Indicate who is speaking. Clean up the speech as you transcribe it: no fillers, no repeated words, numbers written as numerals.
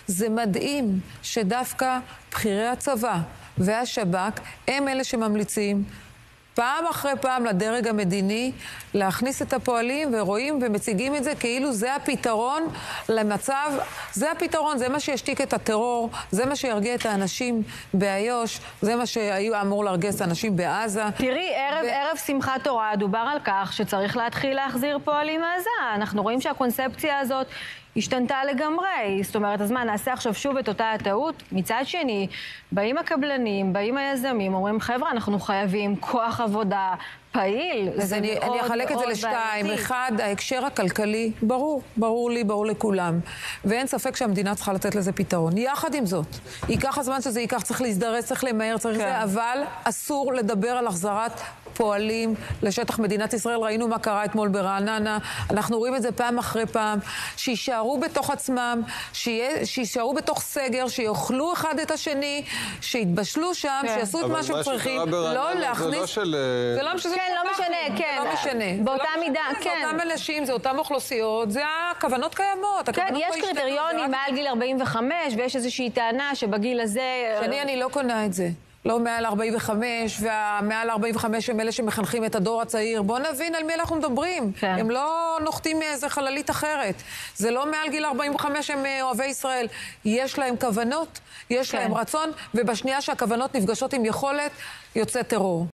Speaker 1: זה מדהים שדווקא בכירי הצבא והשב"כ הם אלה שממליצים פעם אחרי פעם לדרג המדיני להכניס את הפועלים, ורואים ומציגים את זה כאילו זה הפתרון למצב, זה הפתרון, זה מה שישתיק את הטרור, זה מה שירגיע את האנשים באיו"ש, זה מה שהיו אמור להרגיע את האנשים בעזה.
Speaker 2: תראי, ערב שמחת תורה דובר על כך שצריך להתחיל להחזיר פועלים מעזה. אנחנו רואים שהקונספציה הזאת השתנתה לגמרי. זאת אומרת, אז מה, נעשה עכשיו שוב את אותה הטעות? מצד שני, באים הקבלנים, באים היזמים, אומרים, חבר'ה, אנחנו חייבים כוח עבודה פעיל.
Speaker 1: אז אני אחלק את זה לשתיים. אחד, ההקשר הכלכלי, ברור לי, ברור לכולם. ואין ספק שהמדינה צריכה לתת לזה פתרון. יחד עם זאת, ייקח הזמן שזה ייקח, צריך להזדרז, צריך למהר, צריך זה, אבל אסור לדבר על החזרת פועלים לשטח מדינת ישראל. ראינו מה קרה אתמול ברעננה, אנחנו רואים את זה פעם אחרי פעם, שישארו בתוך עצמם, שישארו בתוך סגר, שיאכלו אחד את השני, שיתבשלו שם, שיעשו את מה שהם צריכים, לא להכניס... זה לא משנה.
Speaker 2: כן, לא משנה, כן.
Speaker 1: לא משנה.
Speaker 2: באותה מידה, כן.
Speaker 1: זה אותם אנשים, זה אותם אוכלוסיות, זה הכוונות קיימות.
Speaker 2: כן, יש קריטריונים מעל גיל 45, ויש איזושהי טענה שבגיל הזה...
Speaker 1: אני לא קונה את זה. לא מעל 45, והמעל 45 הם אלה שמחנכים את הדור הצעיר. בואו נבין על מי אנחנו מדברים.
Speaker 2: כן.
Speaker 1: הם לא נוחתים מאיזה חללית אחרת. זה לא מעל גיל 45 הם אוהבי ישראל. יש להם כוונות, יש להם רצון, ובשנייה שהכוונות נפגשות עם יכולת, יוצא טרור.